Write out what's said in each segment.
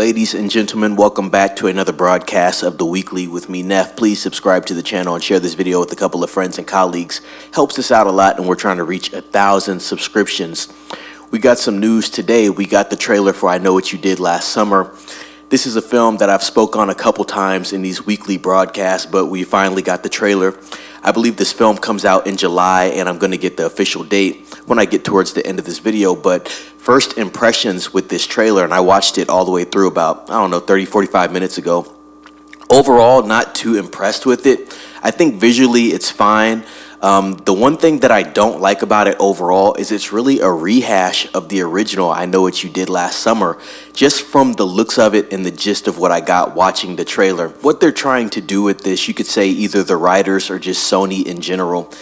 Ladies and gentlemen, welcome back to another broadcast of The Weekly with me, Neff. Please subscribe to the channel and share this video with a couple of friends and colleagues. Helps us out a lot, and we're trying to reach 1,000 subscriptions. We got some news today. We got the trailer for I Know What You Did Last Summer. This is a film that I've spoke on a couple times in these weekly broadcasts, but we finally got the trailer. I believe this film comes out in July, and I'm going to get the official date when I get towards the end of this video. But first impressions with this trailer, and I watched it all the way through about, 30, 45 minutes ago. Overall, not too impressed with it. I think visually it's fine. The one thing that I don't like about it overall is it's really a rehash of the original I Know What You Did Last Summer, just from the looks of it and the gist of what I got watching the trailer. What they're trying to do with this, you could say either the writers or just Sony in general,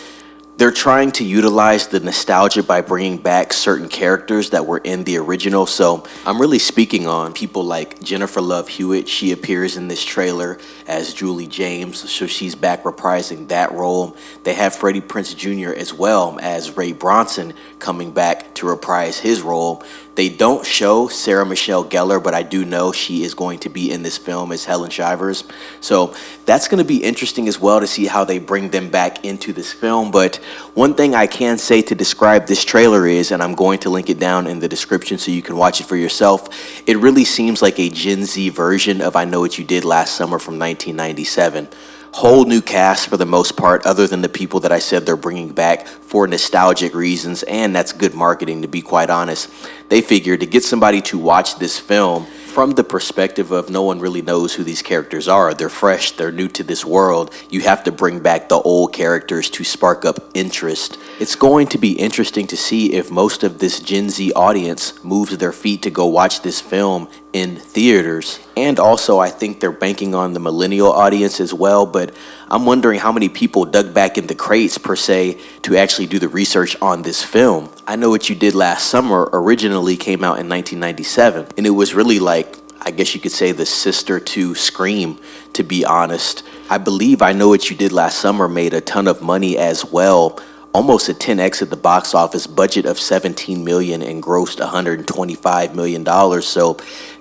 they're trying to utilize the nostalgia by bringing back certain characters that were in the original. So I'm really speaking on people like Jennifer Love Hewitt. She appears in this trailer as Julie James, so she's back reprising that role. They have Freddie Prinze Jr. as well as Ray Bronson coming back to reprise his role. They don't show Sarah Michelle Gellar, but I do know she is going to be in this film as Helen Shivers. So that's going to be interesting as well to see how they bring them back into this film. But one thing I can say to describe this trailer is, and I'm going to link it down in the description so you can watch it for yourself, it really seems like a Gen Z version of I Know What You Did Last Summer from 1997. Whole new cast for the most part, other than the people that I said they're bringing back for nostalgic reasons, and that's good marketing, to be quite honest. They figured to get somebody to watch this film from the perspective of no one really knows who these characters are. They're fresh, they're new to this world. You have to bring back the old characters to spark up interest. It's going to be interesting to see if most of this Gen Z audience moves their feet to go watch this film in theaters. And also, I think they're banking on the millennial audience as well, but I'm wondering how many people dug back in the crates, per se, to actually do the research on this film. I Know What You Did Last Summer originally came out in 1997, and it was really like, I guess you could say, the sister to Scream, to be honest. I believe I Know What You Did Last Summer made a ton of money as well, almost a 10x at the box office, budget of $17 million and grossed $125 million. So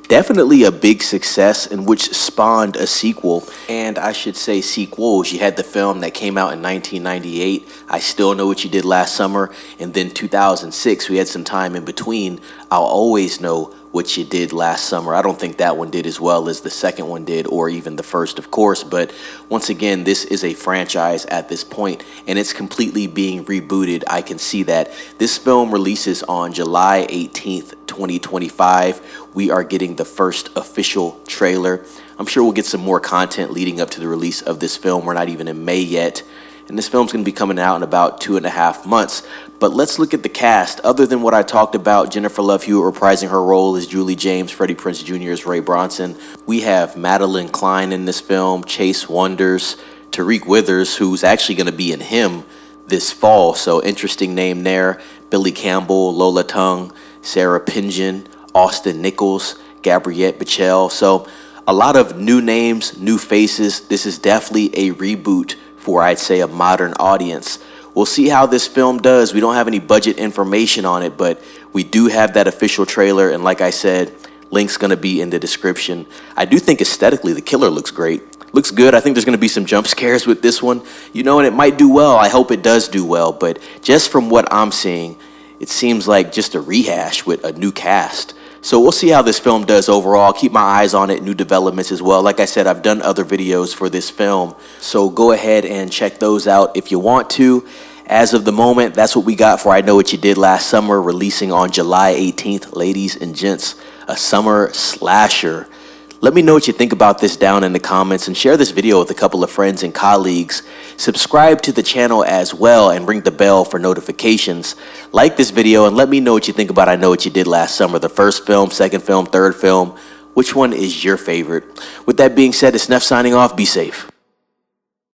definitely a big success, in which spawned a sequel, and I should say sequels. You had the film that came out in 1998, I Still Know What You Did Last Summer, and then 2006, we had some time in between, I'll Always Know What You Did Last Summer. I don't think that one did as well as the second one did, or even the first, of course, but once again, this is a franchise at this point, and it's completely being rebooted. I can see that. This film releases on July 18th, 2025. We are getting the first official trailer. I'm sure we'll get some more content leading up to the release of this film. We're not even in May yet, and this film's going to be coming out in about 2.5 months. But let's look at the cast. Other than what I talked about, Jennifer Love Hewitt reprising her role as Julie James, Freddie Prinze Jr. as Ray Bronson, we have Madeline Klein in this film, Chase Wonders, Tariq Withers, who's actually going to be in Him this fall, so interesting name there, Billy Campbell, Lola Tung, Sarah Pingeon, Austin Nichols, Gabriette Bichelle. So a lot of new names, new faces. This is definitely a reboot for, I'd say, a modern audience. We'll see how this film does. We don't have any budget information on it, but we do have that official trailer, and like I said, link's gonna be in the description. I do think aesthetically the killer looks great. Looks good. I think there's gonna be some jump scares with this one, and it might do well. I hope it does do well, but just from what I'm seeing, it seems like just a rehash with a new cast. So we'll see how this film does overall. Keep my eyes on it, new developments as well. Like I said, I've done other videos for this film, so go ahead and check those out if you want to. As of the moment, that's what we got for I Know What You Did Last Summer, releasing on July 18th. Ladies and gents, a summer slasher. Let me know what you think about this down in the comments, and share this video with a couple of friends and colleagues. Subscribe to the channel as well and ring the bell for notifications. Like this video and let me know what you think about I Know What You Did Last Summer. The first film, second film, third film. Which one is your favorite? With that being said, it's Neff signing off. Be safe.